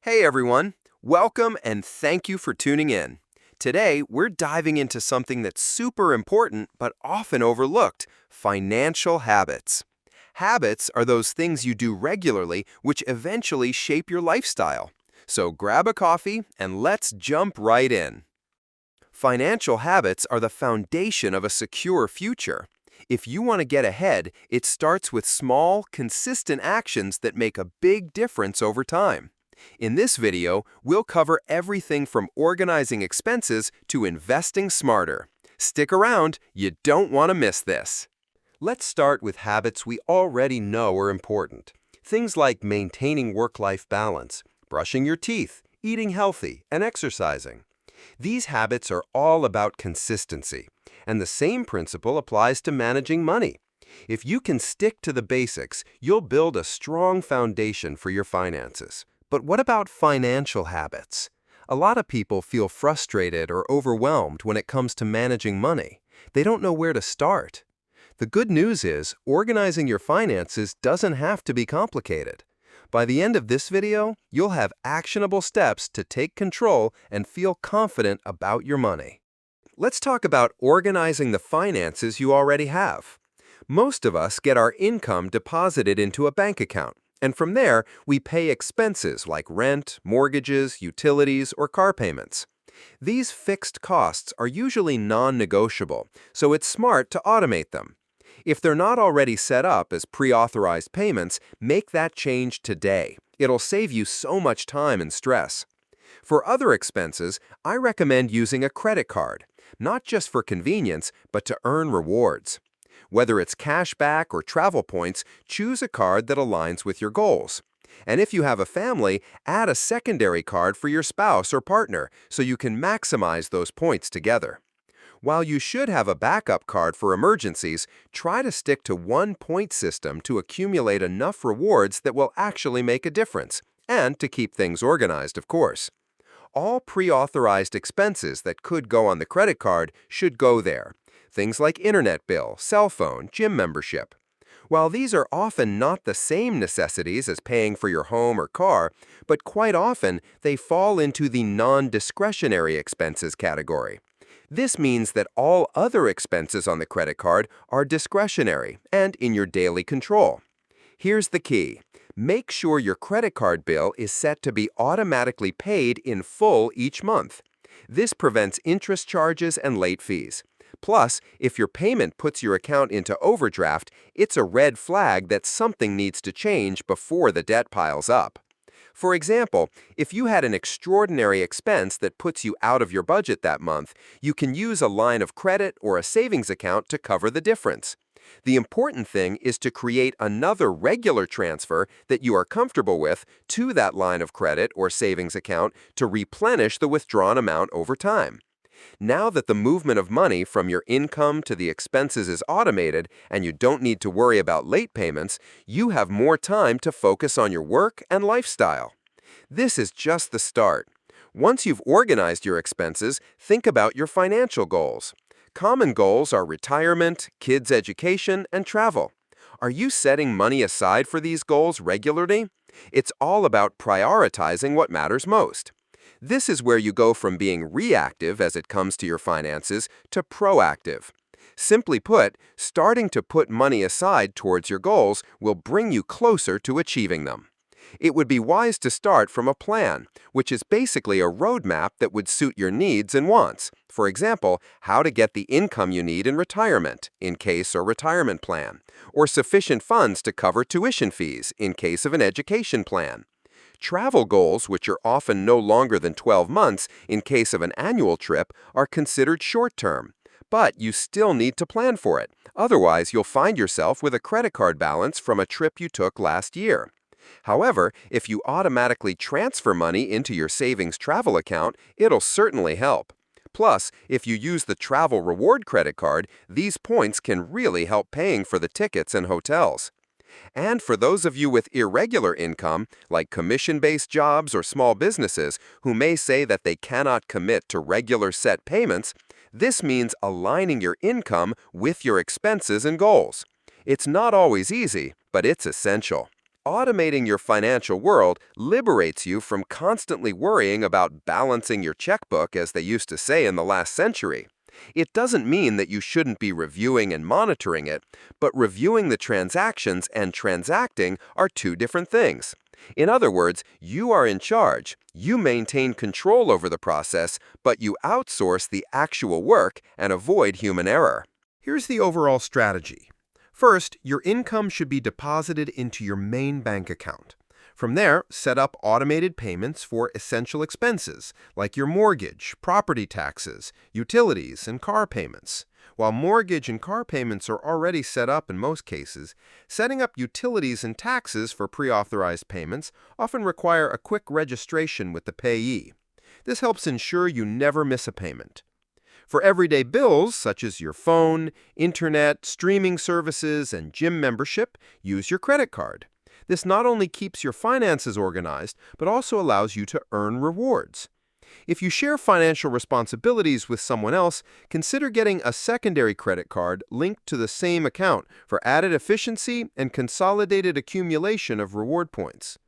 Hey everyone, welcome and thank you for tuning in. Today, we're diving into something that's super important but often overlooked: financial habits. Habits are those things you do regularly which eventually shape your lifestyle. So grab a coffee and let's jump right in. Financial habits are the foundation of a secure future. If you want to get ahead, it starts with small, consistent actions that make a big difference over time. In this video, we'll cover everything from organizing expenses to investing smarter. Stick around, you don't want to miss this. Let's start with habits we already know are important. Things like maintaining work-life balance, brushing your teeth, eating healthy, and exercising. These habits are all about consistency, and the same principle applies to managing money. If you can stick to the basics, you'll build a strong foundation for your finances. But what about financial habits? A lot of people feel frustrated or overwhelmed when it comes to managing money. They don't know where to start. The good news is, organizing your finances doesn't have to be complicated. By the end of this video, you'll have actionable steps to take control and feel confident about your money. Let's talk about organizing the finances you already have. Most of us get our income deposited into a bank account, and from there, we pay expenses like rent, mortgages, utilities, or car payments. These fixed costs are usually non-negotiable, so it's smart to automate them. If they're not already set up as pre-authorized payments, make that change today. It'll save you so much time and stress. For other expenses, I recommend using a credit card, not just for convenience, but to earn rewards. Whether it's cash back or travel points, choose a card that aligns with your goals. And if you have a family, add a secondary card for your spouse or partner so you can maximize those points together. While you should have a backup card for emergencies, try to stick to one point system to accumulate enough rewards that will actually make a difference, and to keep things organized, of course. All pre-authorized expenses that could go on the credit card should go there. Things like internet bill, cell phone, gym membership. While these are often not the same necessities as paying for your home or car, but quite often they fall into the non-discretionary expenses category. This means that all other expenses on the credit card are discretionary and in your daily control. Here's the key. Make sure your credit card bill is set to be automatically paid in full each month. This prevents interest charges and late fees. Plus, if your payment puts your account into overdraft, it's a red flag that something needs to change before the debt piles up. For example, if you had an extraordinary expense that puts you out of your budget that month, you can use a line of credit or a savings account to cover the difference. The important thing is to create another regular transfer that you are comfortable with to that line of credit or savings account to replenish the withdrawn amount over time. Now that the movement of money from your income to the expenses is automated and you don't need to worry about late payments, you have more time to focus on your work and lifestyle. This is just the start. Once you've organized your expenses, think about your financial goals. Common goals are retirement, kids' education, and travel. Are you setting money aside for these goals regularly? It's all about prioritizing what matters most. This is where you go from being reactive as it comes to your finances to proactive. Simply put, starting to put money aside towards your goals will bring you closer to achieving them. It would be wise to start from a plan, which is basically a roadmap that would suit your needs and wants. For example, how to get the income you need in retirement, in case of a retirement plan, or sufficient funds to cover tuition fees, in case of an education plan. Travel goals, which are often no longer than 12 months in case of an annual trip, are considered short-term. But you still need to plan for it. Otherwise, you'll find yourself with a credit card balance from a trip you took last year. However, if you automatically transfer money into your savings travel account, it'll certainly help. Plus, if you use the travel reward credit card, these points can really help paying for the tickets and hotels. And for those of you with irregular income, like commission-based jobs or small businesses, who may say that they cannot commit to regular set payments, this means aligning your income with your expenses and goals. It's not always easy, but it's essential. Automating your financial world liberates you from constantly worrying about balancing your checkbook, as they used to say in the last century. It doesn't mean that you shouldn't be reviewing and monitoring it, but reviewing the transactions and transacting are two different things. In other words, you are in charge. You maintain control over the process, but you outsource the actual work and avoid human error. Here's the overall strategy. First, your income should be deposited into your main bank account. From there, set up automated payments for essential expenses like your mortgage, property taxes, utilities, and car payments. While mortgage and car payments are already set up in most cases, setting up utilities and taxes for pre-authorized payments often require a quick registration with the payee. This helps ensure you never miss a payment. For everyday bills, such as your phone, internet, streaming services, and gym membership, use your credit card. This not only keeps your finances organized, but also allows you to earn rewards. If you share financial responsibilities with someone else, consider getting a secondary credit card linked to the same account for added efficiency and consolidated accumulation of reward points.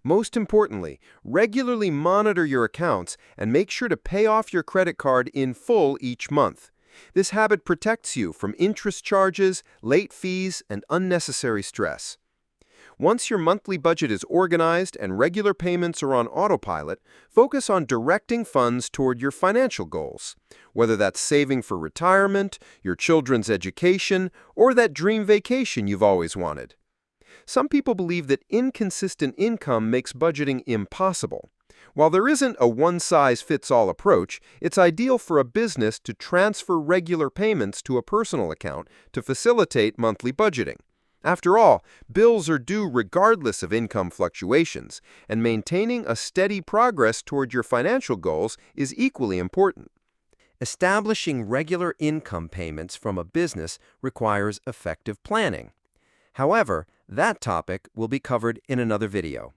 Most importantly, regularly monitor your accounts and make sure to pay off your credit card in full each month. This habit protects you from interest charges, late fees, and unnecessary stress. Once your monthly budget is organized and regular payments are on autopilot, focus on directing funds toward your financial goals, whether that's saving for retirement, your children's education, or that dream vacation you've always wanted. Some people believe that inconsistent income makes budgeting impossible. While there isn't a one-size-fits-all approach, it's ideal for a business to transfer regular payments to a personal account to facilitate monthly budgeting. After all, bills are due regardless of income fluctuations, and maintaining a steady progress toward your financial goals is equally important. Establishing regular income payments from a business requires effective planning. However, that topic will be covered in another video.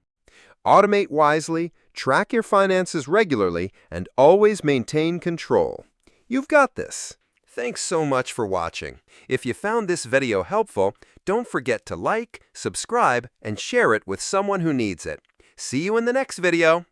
Automate wisely, track your finances regularly, and always maintain control. You've got this. Thanks so much for watching. If you found this video helpful, don't forget to like, subscribe, and share it with someone who needs it. See you in the next video.